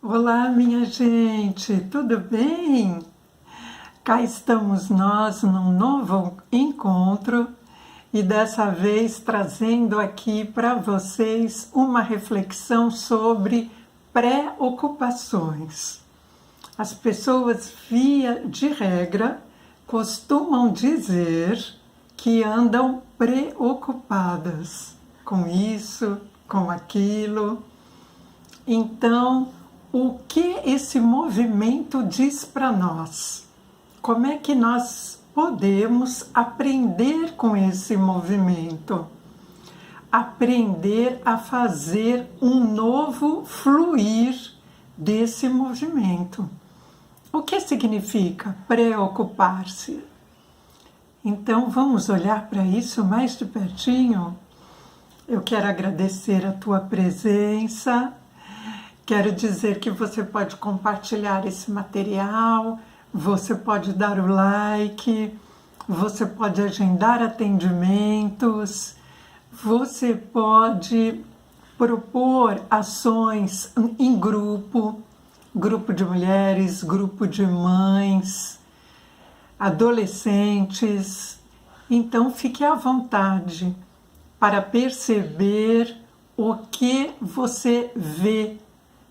Olá, minha gente, tudo bem? Cá estamos nós num novo encontro e dessa vez trazendo aqui para vocês uma reflexão sobre preocupações. As pessoas, via de regra, costumam dizer que andam preocupadas com isso, com aquilo. Então, o que esse movimento diz para nós? Como é que nós podemos aprender com esse movimento? Aprender a fazer um novo fluir desse movimento. O que significa preocupar-se? Então, vamos olhar para isso mais de pertinho. Eu quero agradecer a tua presença. Quero dizer que você pode compartilhar esse material, você pode dar o like, você pode agendar atendimentos, você pode propor ações em grupo, grupo de mulheres, grupo de mães, adolescentes. Então fique à vontade para perceber o que você vê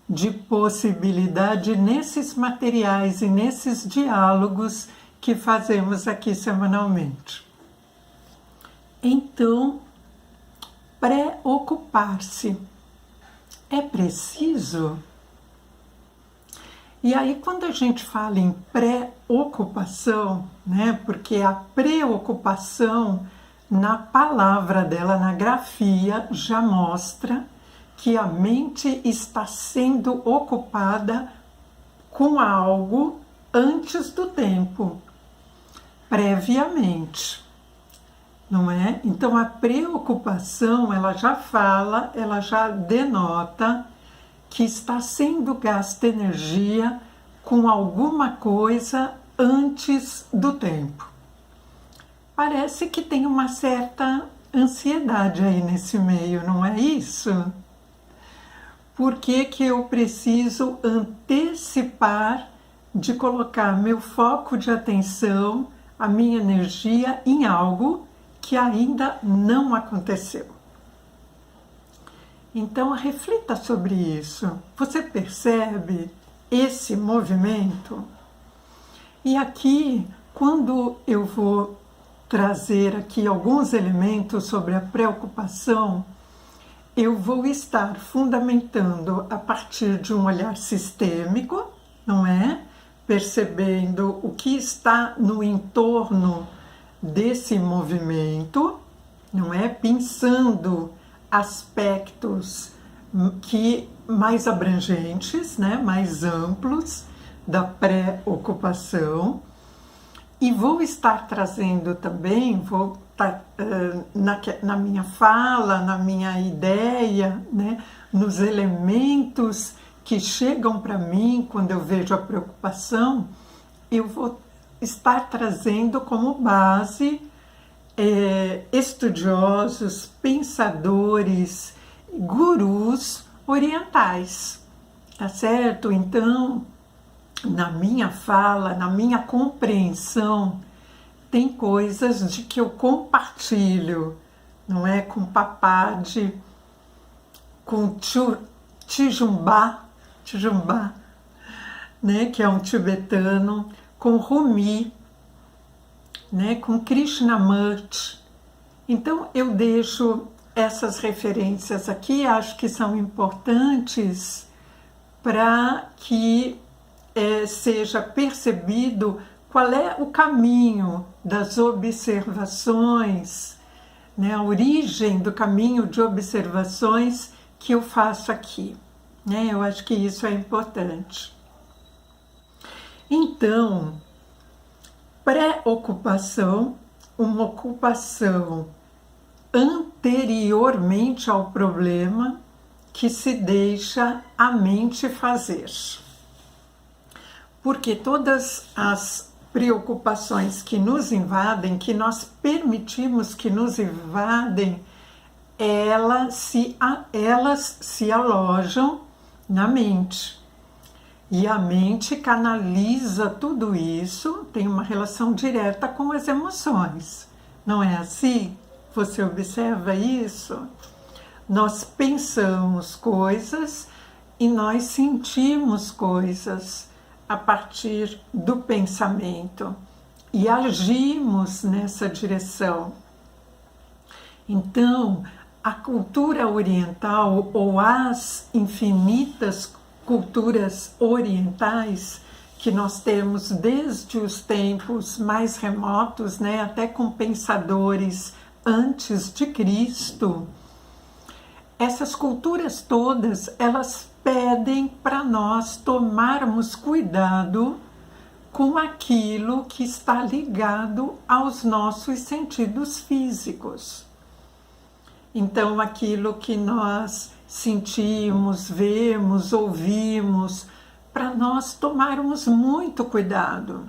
de possibilidade nesses materiais e nesses diálogos que fazemos aqui semanalmente. Então, preocupar-se é preciso? E aí, quando a gente fala em preocupação, né, porque a preocupação, na palavra dela, na grafia, já mostra que a mente está sendo ocupada com algo antes do tempo, previamente, não é? Então a preocupação, ela já fala, ela já denota que está sendo gasta energia com alguma coisa antes do tempo. Parece que tem uma certa ansiedade aí nesse meio, não é isso? Por que eu preciso antecipar de colocar meu foco de atenção, a minha energia em algo que ainda não aconteceu? Então, reflita sobre isso. Você percebe esse movimento? E aqui, quando eu vou trazer aqui alguns elementos sobre a preocupação, eu vou estar fundamentando a partir de um olhar sistêmico, não é? Percebendo o que está no entorno desse movimento, não é? Pensando aspectos que mais abrangentes, né? Mais amplos da preocupação. E vou estar trazendo também, na minha fala, na minha ideia, né, nos elementos que chegam para mim quando eu vejo a preocupação, eu vou estar trazendo como base estudiosos, pensadores, gurus orientais, tá certo? Então, na minha fala, na minha compreensão, tem coisas de que eu compartilho, não é? Com Papad, com Tijumba, né? Que é um tibetano, com Rumi, né? Com Krishnamurti. Então eu deixo essas referências aqui, acho que são importantes para que seja percebido qual é o caminho das observações, né, a origem do caminho de observações que eu faço aqui, né? Eu acho que isso é importante. Então, preocupação, uma ocupação anteriormente ao problema que se deixa a mente fazer. Porque todas as preocupações que nos invadem, que nós permitimos que nos invadem, elas se alojam na mente. E a mente canaliza tudo isso, tem uma relação direta com as emoções. Não é assim? Você observa isso? Nós pensamos coisas e nós sentimos coisas a partir do pensamento e agimos nessa direção. Então, a cultura oriental ou as infinitas culturas orientais que nós temos desde os tempos mais remotos, né, até com pensadores antes de Cristo, essas culturas todas, elas pedem para nós tomarmos cuidado com aquilo que está ligado aos nossos sentidos físicos. Então, aquilo que nós sentimos, vemos, ouvimos, para nós tomarmos muito cuidado.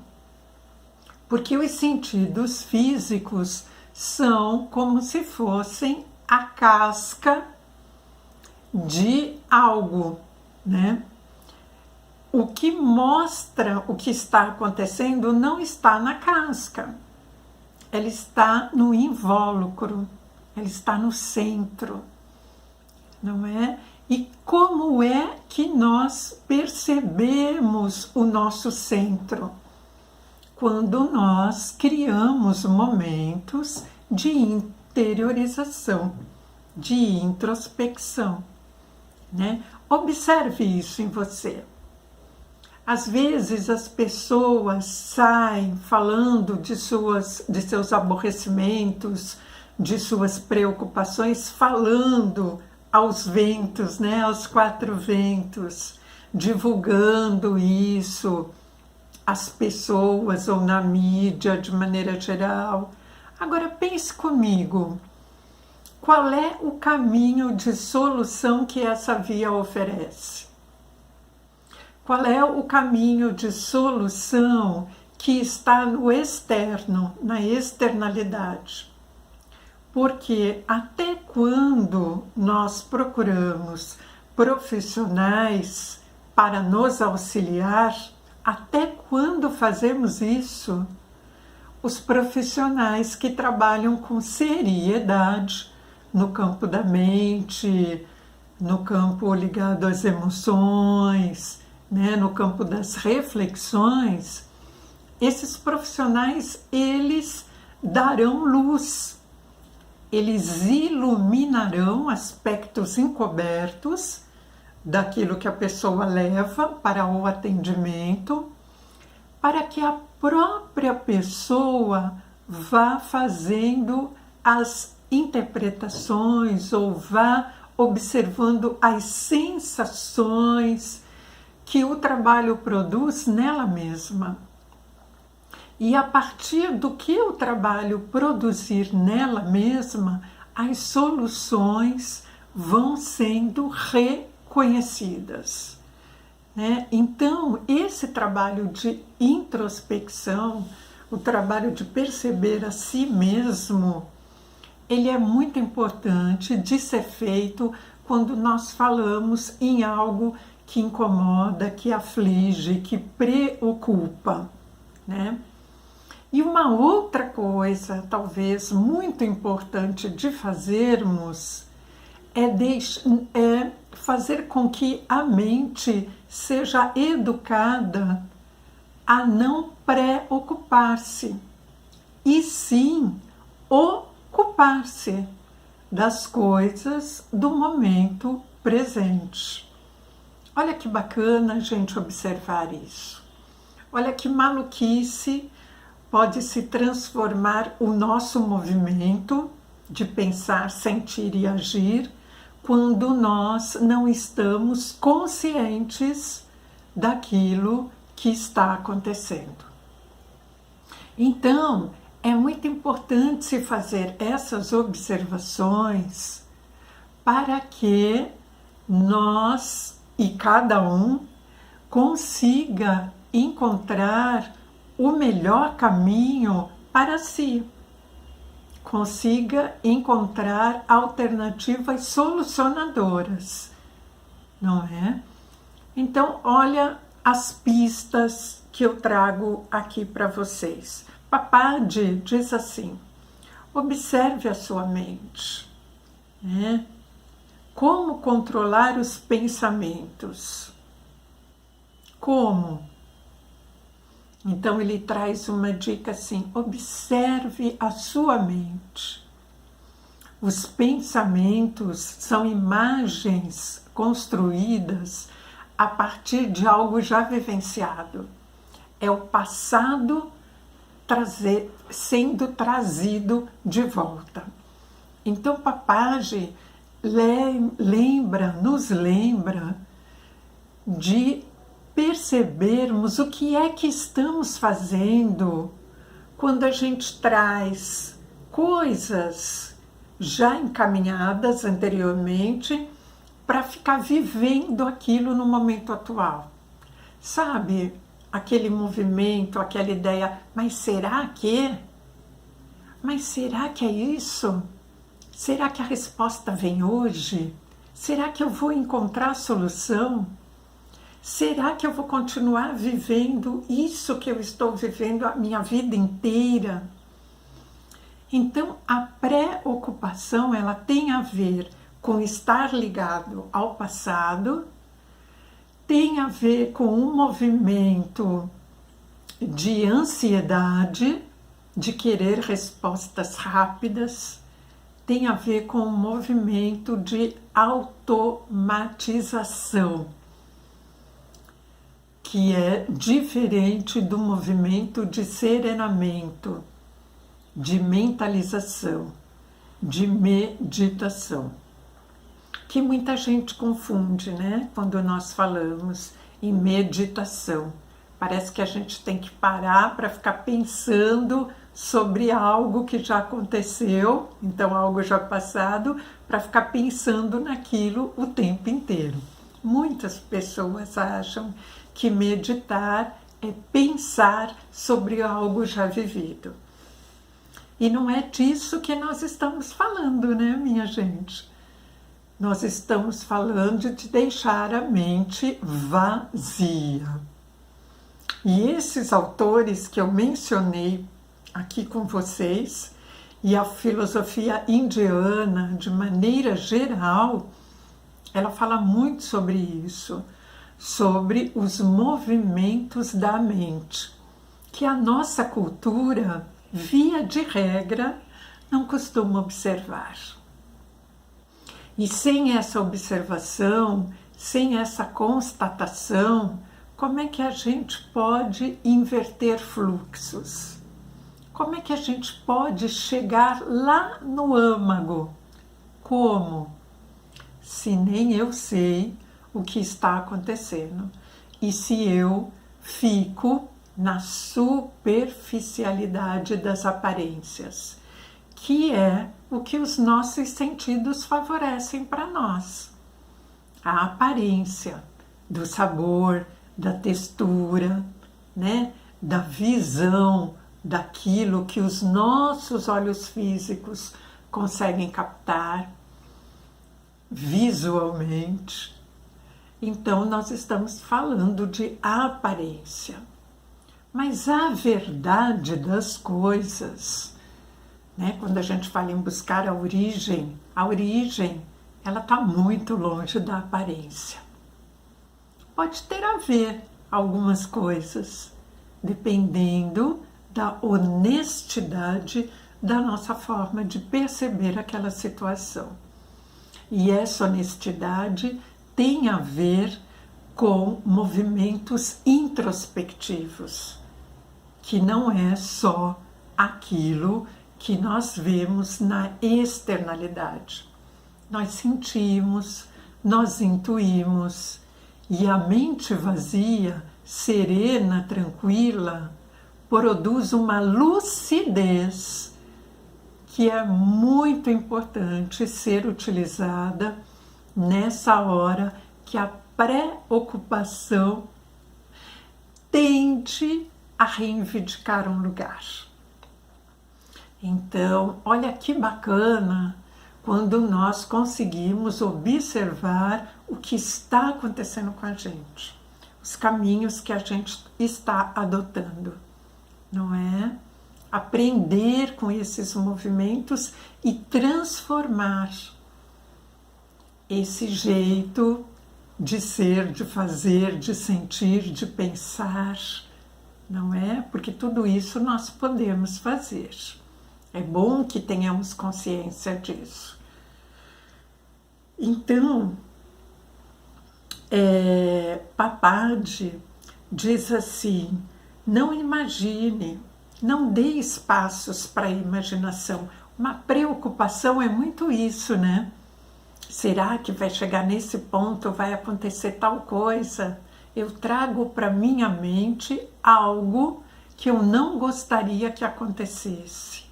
Porque os sentidos físicos são como se fossem a casca de algo, né? O que mostra o que está acontecendo não está na casca, ela está no invólucro, ela está no centro, não é? E como é que nós percebemos o nosso centro? Quando nós criamos momentos de interiorização, de introspecção, né? Observe isso em você. Às vezes as pessoas saem falando de seus aborrecimentos, de suas preocupações, falando aos ventos, né, aos quatro ventos, divulgando isso às pessoas ou na mídia de maneira geral. Agora pense comigo, qual é o caminho de solução que essa via oferece? Qual é o caminho de solução que está no externo, na externalidade? Porque até quando nós procuramos profissionais para nos auxiliar, até quando fazemos isso, os profissionais que trabalham com seriedade no campo da mente, no campo ligado às emoções, né, no campo das reflexões, esses profissionais, eles darão luz, eles iluminarão aspectos encobertos daquilo que a pessoa leva para o atendimento, para que a própria pessoa vá fazendo as interpretações ou vá observando as sensações que o trabalho produz nela mesma. E a partir do que o trabalho produzir nela mesma, as soluções vão sendo reconhecidas, né? Então, esse trabalho de introspecção, o trabalho de perceber a si mesmo, ele é muito importante de ser feito quando nós falamos em algo que incomoda, que aflige, que preocupa, né? E uma outra coisa, talvez muito importante de fazermos, é fazer com que a mente seja educada a não preocupar-se, e sim ocupar-se das coisas do momento presente. Olha que bacana a gente observar isso. Olha que maluquice pode se transformar o nosso movimento de pensar, sentir e agir quando nós não estamos conscientes daquilo que está acontecendo. Então, é muito importante se fazer essas observações para que nós e cada um consiga encontrar o melhor caminho para si, consiga encontrar alternativas solucionadoras, não é? Então, olha as pistas que eu trago aqui para vocês. Papadi diz assim: observe a sua mente, né? Como controlar os pensamentos? Como? Então ele traz uma dica assim: observe a sua mente. Os pensamentos são imagens construídas a partir de algo já vivenciado. É o passado sendo trazido de volta. Então Papadi nos lembra de percebermos o que é que estamos fazendo quando a gente traz coisas já encaminhadas anteriormente para ficar vivendo aquilo no momento atual. Sabe, aquele movimento, aquela ideia, mas será que? Mas será que é isso? Será que a resposta vem hoje? Será que eu vou encontrar a solução? Será que eu vou continuar vivendo isso que eu estou vivendo a minha vida inteira? Então, a preocupação, ela tem a ver com estar ligado ao passado, tem a ver com um movimento de ansiedade, de querer respostas rápidas, tem a ver com um movimento de automatização, que é diferente do movimento de serenamento, de mentalização, de meditação, que muita gente confunde, né? Quando nós falamos em meditação. Parece que a gente tem que parar para ficar pensando sobre algo que já aconteceu, então algo já passado, para ficar pensando naquilo o tempo inteiro. Muitas pessoas acham que meditar é pensar sobre algo já vivido. E não é disso que nós estamos falando, né, minha gente? Nós estamos falando de deixar a mente vazia. E esses autores que eu mencionei aqui com vocês, e a filosofia indiana, de maneira geral, ela fala muito sobre isso, sobre os movimentos da mente, que a nossa cultura, via de regra, não costuma observar. E sem essa observação, sem essa constatação, como é que a gente pode inverter fluxos? Como é que a gente pode chegar lá no âmago? Como? Se nem eu sei o que está acontecendo e se eu fico na superficialidade das aparências, que é o que os nossos sentidos favorecem para nós. A aparência do sabor, da textura, né? Da visão, daquilo que os nossos olhos físicos conseguem captar visualmente. Então, nós estamos falando de aparência. Mas a verdade das coisas, né? Quando a gente fala em buscar a origem ela está muito longe da aparência. Pode ter a ver algumas coisas, dependendo da honestidade da nossa forma de perceber aquela situação. E essa honestidade tem a ver com movimentos introspectivos, que não é só aquilo que nós vemos na externalidade. Nós sentimos, nós intuímos, e a mente vazia, serena, tranquila, produz uma lucidez que é muito importante ser utilizada nessa hora que a preocupação tende a reivindicar um lugar. Então, olha que bacana quando nós conseguimos observar o que está acontecendo com a gente. O os caminhos que a gente está adotando, não é? Aprender com esses movimentos e transformar esse jeito de ser, de fazer, de sentir, de pensar, não é? Porque tudo isso nós podemos fazer. É bom que tenhamos consciência disso. Então, Papadi diz assim: não imagine, não dê espaços para a imaginação. Uma preocupação é muito isso, né? Será que vai chegar nesse ponto, vai acontecer tal coisa? Eu trago para minha mente algo que eu não gostaria que acontecesse.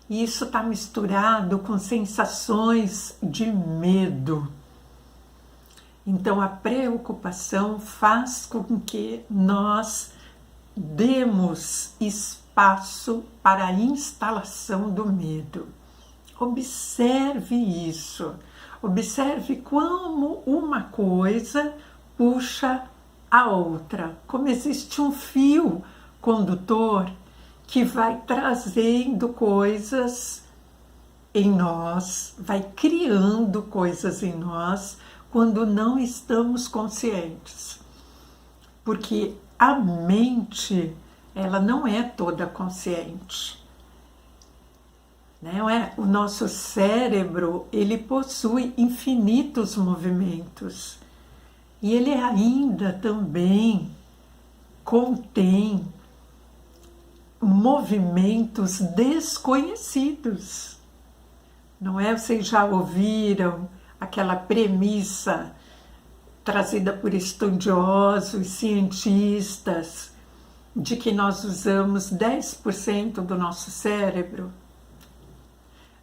E isso está misturado com sensações de medo. Então, a preocupação faz com que nós demos espaço para a instalação do medo. Observe isso. Observe como uma coisa puxa a outra. Como existe um fio condutor que vai trazendo coisas em nós, vai criando coisas em nós quando não estamos conscientes. Porque a mente, ela não é toda consciente. Não é? O nosso cérebro, ele possui infinitos movimentos. E ele ainda também contém movimentos desconhecidos. Não é? Vocês já ouviram aquela premissa trazida por estudiosos, cientistas, de que nós usamos 10% do nosso cérebro?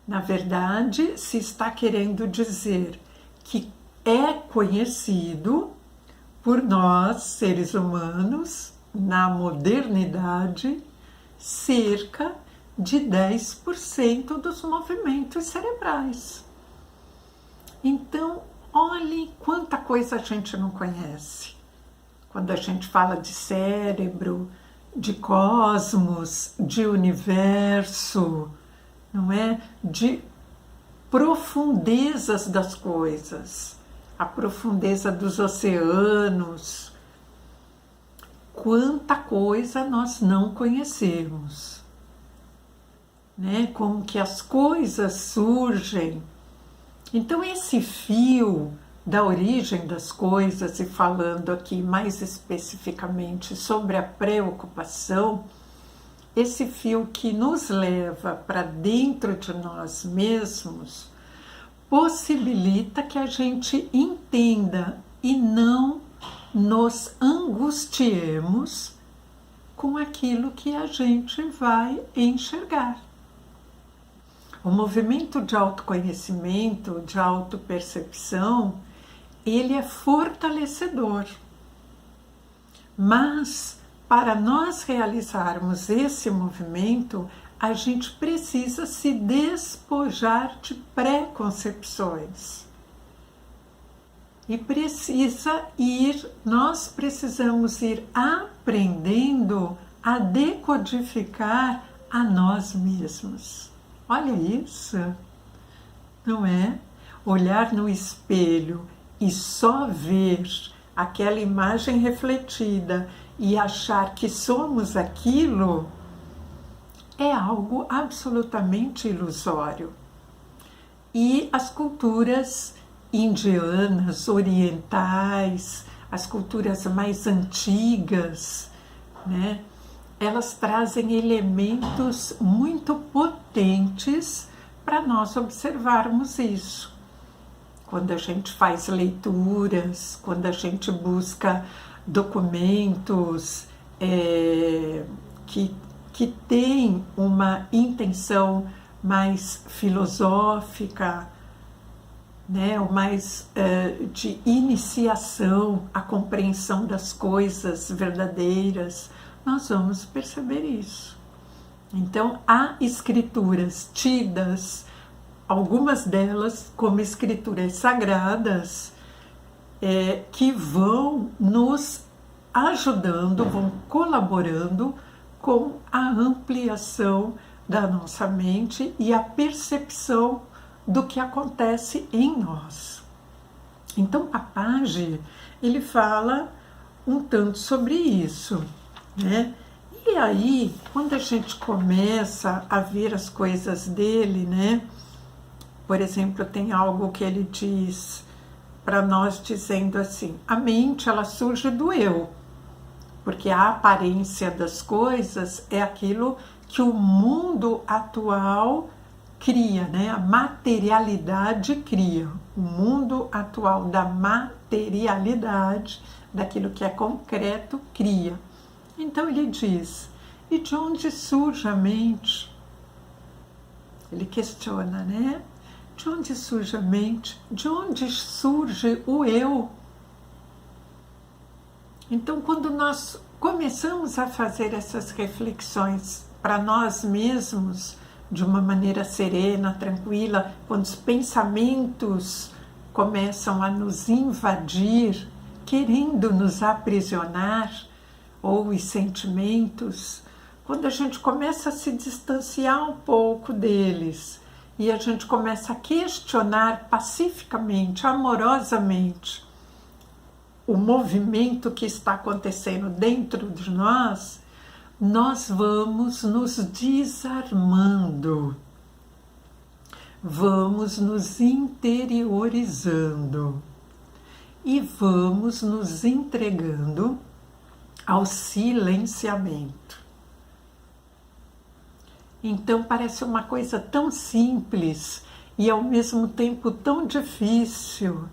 Na verdade, se está querendo dizer que é conhecido por nós, seres humanos, na modernidade, cerca de 10% dos movimentos cerebrais. Então, olhem quanta coisa a gente não conhece. Quando a gente fala de cérebro, de cosmos, de universo, não é? De profundezas das coisas, a profundeza dos oceanos. Quanta coisa nós não conhecemos, né? Como que as coisas surgem. Então, esse fio da origem das coisas, e falando aqui mais especificamente sobre a preocupação, esse fio que nos leva para dentro de nós mesmos, possibilita que a gente entenda e não nos angustiemos com aquilo que a gente vai enxergar. O movimento de autoconhecimento, de autopercepção, ele é fortalecedor. Mas, para nós realizarmos esse movimento, a gente precisa se despojar de preconcepções. E nós precisamos ir aprendendo a decodificar a nós mesmos. Olha isso, não é? Olhar no espelho e só ver aquela imagem refletida e achar que somos aquilo é algo absolutamente ilusório. E as culturas indianas, orientais, as culturas mais antigas, né? Elas trazem elementos muito potentes para nós observarmos isso. Quando a gente faz leituras, quando a gente busca documentos que têm uma intenção mais filosófica, né, ou mais de iniciação à compreensão das coisas verdadeiras, nós vamos perceber isso. Então, há escrituras tidas, algumas delas como escrituras sagradas, que vão nos ajudando, vão colaborando com a ampliação da nossa mente e a percepção do que acontece em nós. Então, Papage, ele fala um tanto sobre isso, né? E aí, quando a gente começa a ver as coisas dele, né? Por exemplo, tem algo que ele diz para nós dizendo assim: a mente, ela surge do eu, porque a aparência das coisas é aquilo que o mundo atual cria, né? A materialidade cria. O mundo atual da materialidade, daquilo que é concreto, cria. Então ele diz: e de onde surge a mente? Ele questiona, né? De onde surge a mente? De onde surge o eu? Então, quando nós começamos a fazer essas reflexões para nós mesmos, de uma maneira serena, tranquila, quando os pensamentos começam a nos invadir, querendo nos aprisionar, ou os sentimentos, quando a gente começa a se distanciar um pouco deles e a gente começa a questionar pacificamente, amorosamente, o movimento que está acontecendo dentro de nós, nós vamos nos desarmando, vamos nos interiorizando e vamos nos entregando ao silenciamento. Então parece uma coisa tão simples e ao mesmo tempo tão difícil,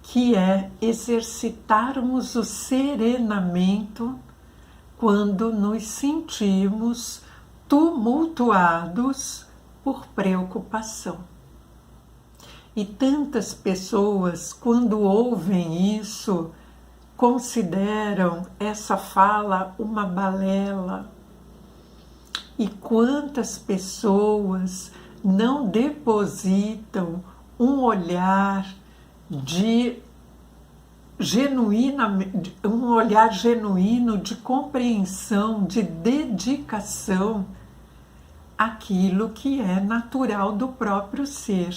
que é exercitarmos o serenamento quando nos sentimos tumultuados por preocupação. E tantas pessoas, quando ouvem isso, consideram essa fala uma balela. E quantas pessoas não depositam um olhar um olhar genuíno de compreensão, de dedicação àquilo que é natural do próprio ser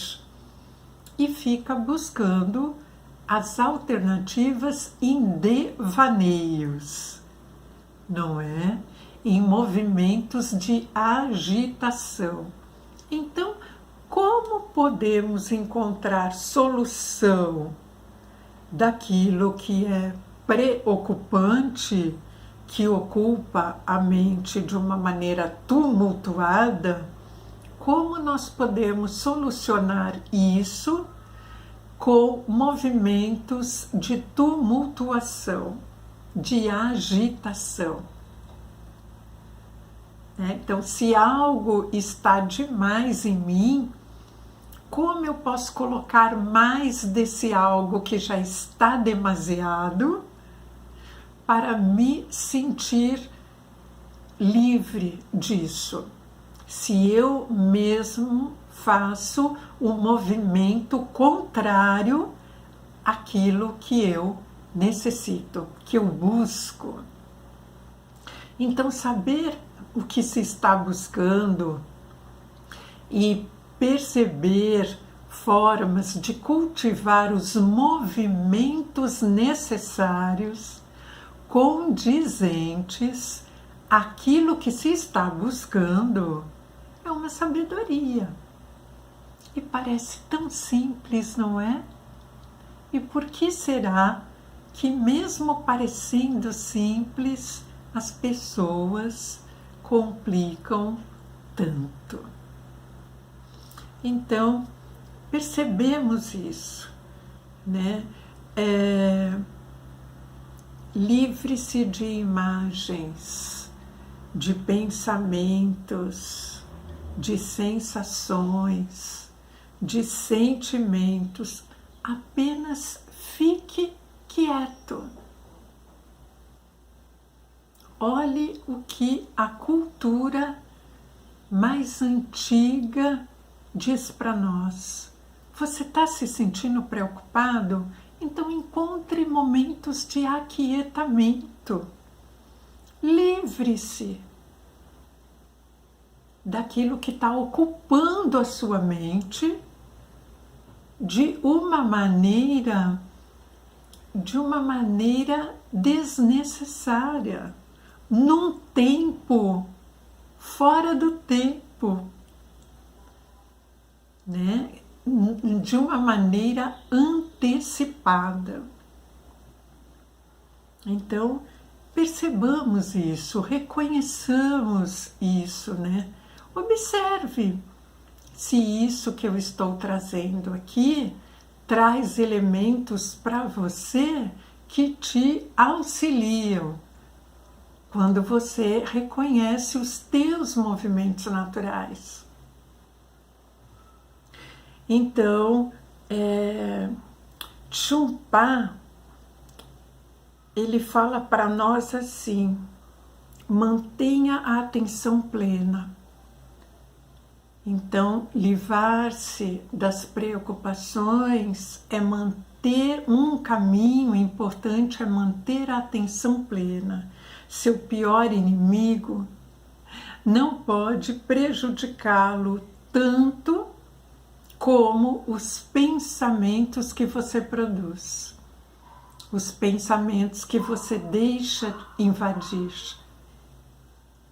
e fica buscando as alternativas em devaneios, não é? Em movimentos de agitação. Então, como podemos encontrar solução daquilo que é preocupante, que ocupa a mente de uma maneira tumultuada? Como nós podemos solucionar isso com movimentos de tumultuação, de agitação? Então, se algo está demais em mim, como eu posso colocar mais desse algo que já está demasiado para me sentir livre disso? Se eu mesmo faço um movimento contrário àquilo que eu necessito, que eu busco. Então, saber o que se está buscando e perceber formas de cultivar os movimentos necessários, condizentes àquilo que se está buscando, é uma sabedoria. E parece tão simples, não é? E por que será que, mesmo parecendo simples, as pessoas complicam tanto? Então, percebemos isso, né? Livre-se de imagens, de pensamentos, de sensações, de sentimentos. Apenas fique quieto. Olhe o que a cultura mais antiga diz para nós. Você está se sentindo preocupado? Então encontre momentos de aquietamento. momento. Livre-se daquilo que está ocupando a sua mente de uma maneira desnecessária, num tempo fora do tempo, né? De uma maneira antecipada. Então, percebamos isso, reconheçamos isso, né? Observe se isso que eu estou trazendo aqui traz elementos para você que te auxiliam quando você reconhece os teus movimentos naturais. Então, Chumpa, ele fala para nós assim: mantenha a atenção plena. Então, livrar-se das preocupações é manter um caminho importante, é manter a atenção plena. Seu pior inimigo não pode prejudicá-lo tanto como os pensamentos que você produz, os pensamentos que você deixa invadir,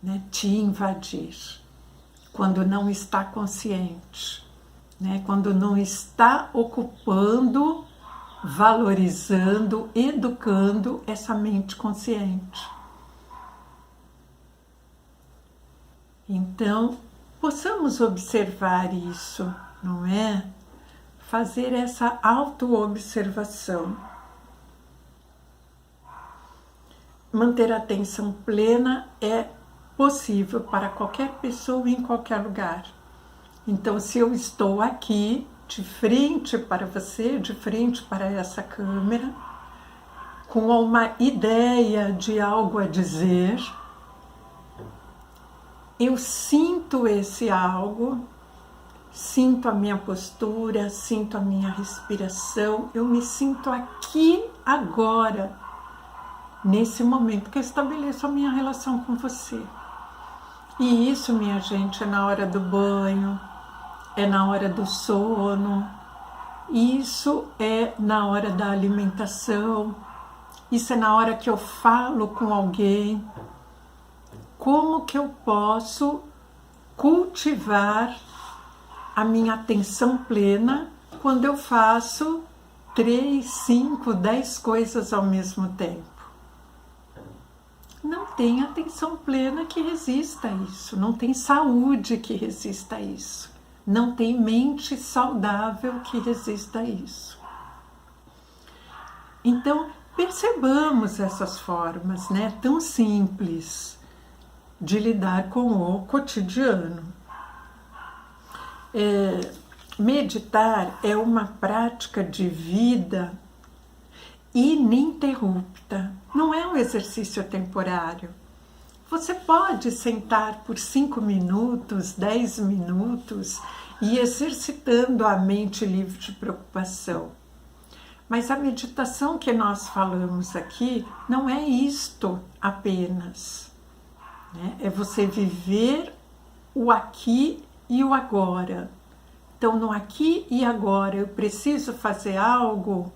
né? Te invadir. Quando não está consciente, né? Quando não está ocupando, valorizando, educando essa mente consciente. Então, possamos observar isso, não é? Fazer essa autoobservação. Manter a atenção plena é possível para qualquer pessoa em qualquer lugar. Então, se eu estou aqui de frente para você, de frente para essa câmera, com uma ideia de algo a dizer, eu sinto esse algo, sinto a minha postura, sinto a minha respiração, eu me sinto aqui agora, nesse momento que eu estabeleço a minha relação com você. E isso, minha gente, é na hora do banho, é na hora do sono, isso é na hora da alimentação, isso é na hora que eu falo com alguém. Como que eu posso cultivar a minha atenção plena quando eu faço 3, 5, 10 coisas ao mesmo tempo? Não tem atenção plena que resista a isso, não tem saúde que resista a isso, não tem mente saudável que resista a isso. Então, percebamos essas formas, né, tão simples de lidar com o cotidiano. Meditar é uma prática de vida ininterrupta, não é um exercício temporário. Você pode sentar por 5 minutos, 10 minutos e exercitando a mente livre de preocupação. Mas a meditação que nós falamos aqui não é isto apenas, né? É você viver o aqui e o agora. Então, no aqui e agora, eu preciso fazer algo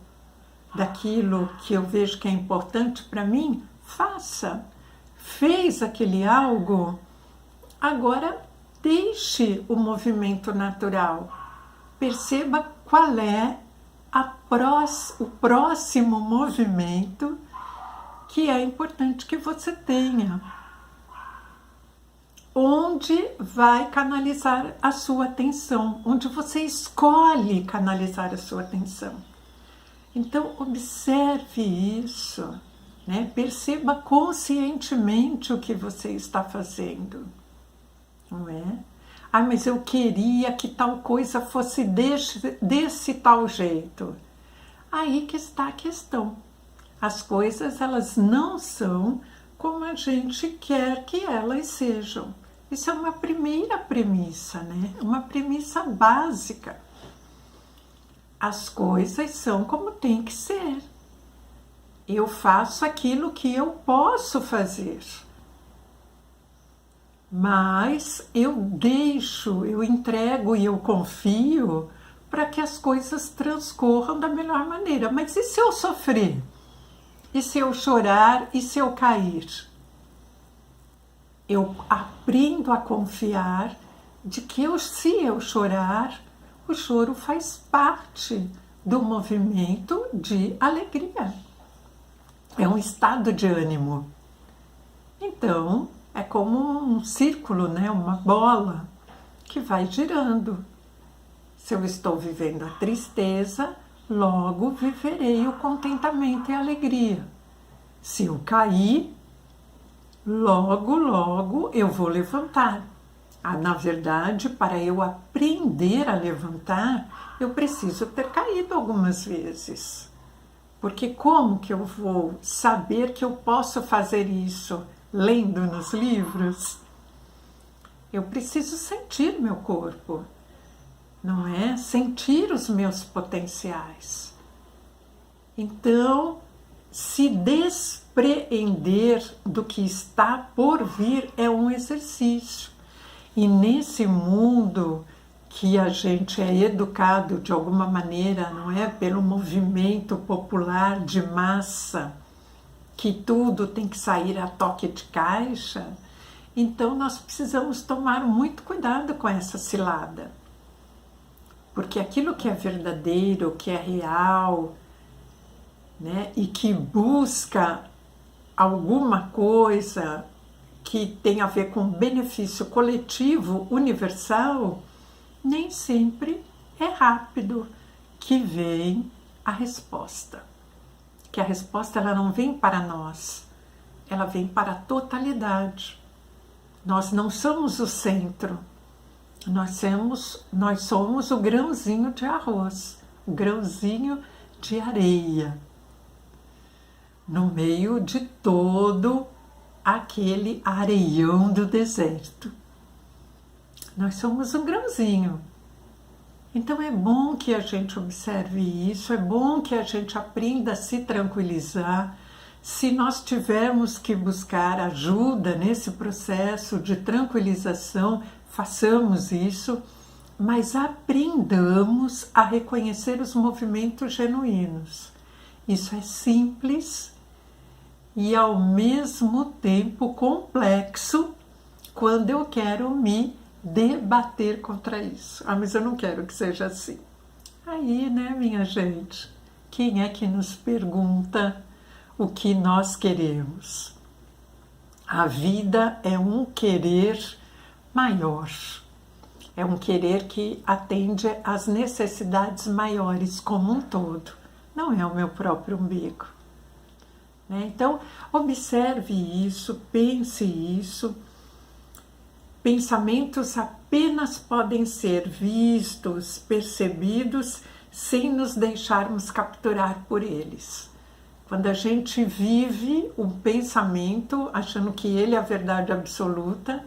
daquilo que eu vejo que é importante para mim, faça. Fez aquele algo, agora deixe o movimento natural. Perceba qual é o próximo movimento que é importante que você tenha. Onde vai canalizar a sua atenção, onde você escolhe canalizar a sua atenção. Então, observe isso, né? Perceba conscientemente o que você está fazendo, não é? Ah, mas eu queria que tal coisa fosse desse tal jeito. Aí que está a questão. As coisas, elas não são como a gente quer que elas sejam. Isso é uma primeira premissa, né? Uma premissa básica. As coisas são como tem que ser. Eu faço aquilo que eu posso fazer. Mas eu deixo, eu entrego e eu confio para que as coisas transcorram da melhor maneira. Mas e se eu sofrer? E se eu chorar? E se eu cair? Eu aprendo a confiar de que se eu chorar, o choro faz parte do movimento de alegria. É um estado de ânimo. Então, é como um círculo, né? Uma bola que vai girando. Se eu estou vivendo a tristeza, logo viverei o contentamento e a alegria. Se eu cair, logo eu vou levantar. Na verdade, para eu aprender a levantar, eu preciso ter caído algumas vezes. Porque como que eu vou saber que eu posso fazer isso lendo nos livros? Eu preciso sentir meu corpo, não é? Sentir os meus potenciais. Então, se despreender do que está por vir é um exercício. E nesse mundo que a gente é educado de alguma maneira, não é? Pelo movimento popular de massa, que tudo tem que sair a toque de caixa, então nós precisamos tomar muito cuidado com essa cilada. Porque aquilo que é verdadeiro, que é real, né? E que busca alguma coisa que tem a ver com benefício coletivo, universal, nem sempre é rápido que vem a resposta. Que a resposta ela não vem para nós, ela vem para a totalidade. Nós não somos o centro, nós somos o grãozinho de arroz, o grãozinho de areia, no meio de todo aquele areião do deserto. Nós somos um grãozinho. Então é bom que a gente observe isso, é bom que a gente aprenda a se tranquilizar. Se nós tivermos que buscar ajuda nesse processo de tranquilização, façamos isso, mas aprendamos a reconhecer os movimentos genuínos. Isso é simples e ao mesmo tempo complexo quando eu quero me debater contra isso. Mas eu não quero que seja assim. Aí, né, minha gente, quem é que nos pergunta o que nós queremos? A vida é um querer maior. É um querer que atende às necessidades maiores como um todo. Não é o meu próprio umbigo. Então, observe isso, pense isso. Pensamentos apenas podem ser vistos, percebidos, sem nos deixarmos capturar por eles. Quando a gente vive um pensamento achando que ele é a verdade absoluta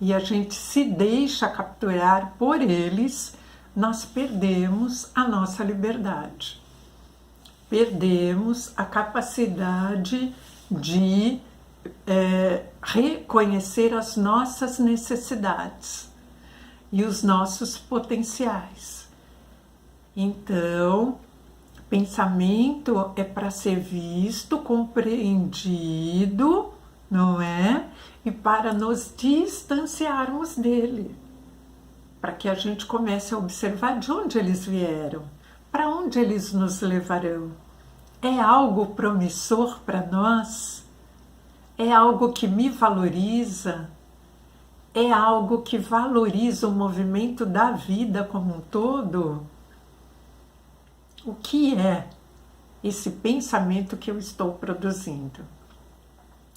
e a gente se deixa capturar por eles, nós perdemos a nossa liberdade. Perdemos a capacidade de reconhecer as nossas necessidades e os nossos potenciais. Então, pensamento é para ser visto, compreendido, não é? E para nos distanciarmos dele, para que a gente comece a observar de onde eles vieram, para onde eles nos levarão. É algo promissor para nós? É algo que me valoriza? É algo que valoriza o movimento da vida como um todo? O que é esse pensamento que eu estou produzindo?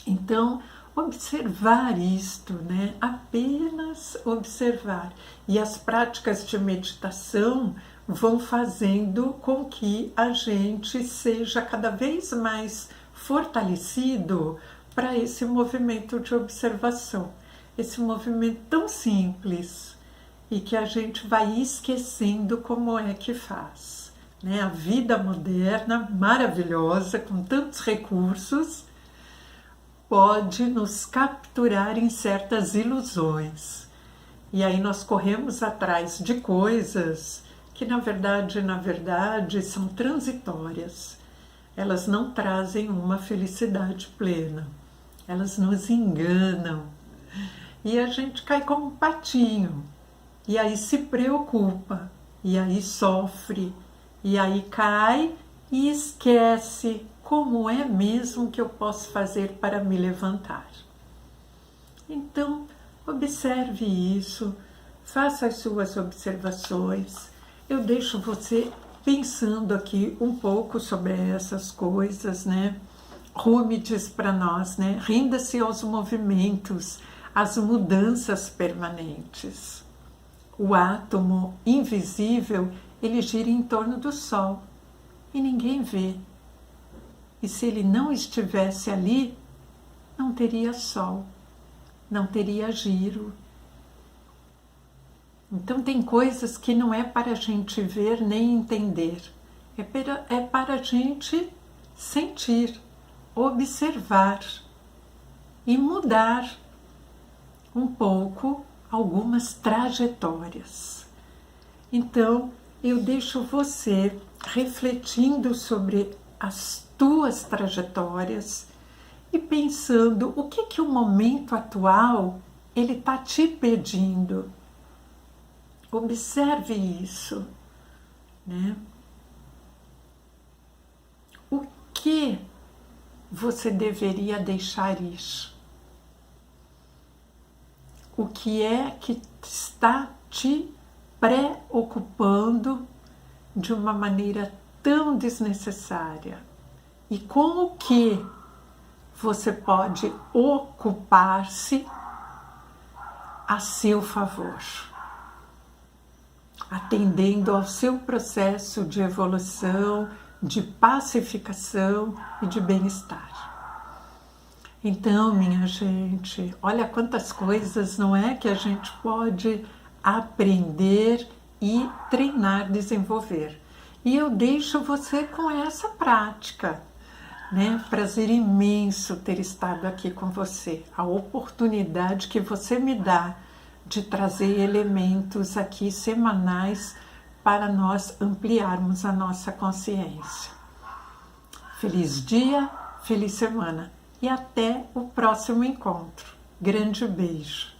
Então, observar isto, né? Apenas observar. E as práticas de meditação vão fazendo com que a gente seja cada vez mais fortalecido para esse movimento de observação, esse movimento tão simples e que a gente vai esquecendo como é que faz. né? A vida moderna, maravilhosa, com tantos recursos, pode nos capturar em certas ilusões. E aí nós corremos atrás de coisas que na verdade são transitórias. Elas não trazem uma felicidade plena. Elas nos enganam. E a gente cai como um patinho. E aí se preocupa. E aí sofre. E aí cai e esquece como é mesmo que eu posso fazer para me levantar. Então, observe isso. Faça as suas observações. Eu deixo você pensando aqui um pouco sobre essas coisas, né? Rumi diz para nós, né? Rinda-se aos movimentos, às mudanças permanentes. O átomo invisível, ele gira em torno do Sol e ninguém vê. E se ele não estivesse ali, não teria Sol, não teria giro. Então tem coisas que não é para a gente ver nem entender, é para a gente sentir, observar e mudar um pouco algumas trajetórias. Então eu deixo você refletindo sobre as tuas trajetórias e pensando o que o momento atual ele está te pedindo. Observe isso, né? O que você deveria deixar ir? O que é que está te preocupando de uma maneira tão desnecessária? E com o que você pode ocupar-se a seu favor, atendendo ao seu processo de evolução, de pacificação e de bem-estar. Então, minha gente, olha quantas coisas não é que a gente pode aprender e treinar, desenvolver. E eu deixo você com essa prática, né? Prazer imenso ter estado aqui com você, a oportunidade que você me dá de trazer elementos aqui semanais para nós ampliarmos a nossa consciência. Feliz dia, feliz semana e até o próximo encontro. Grande beijo.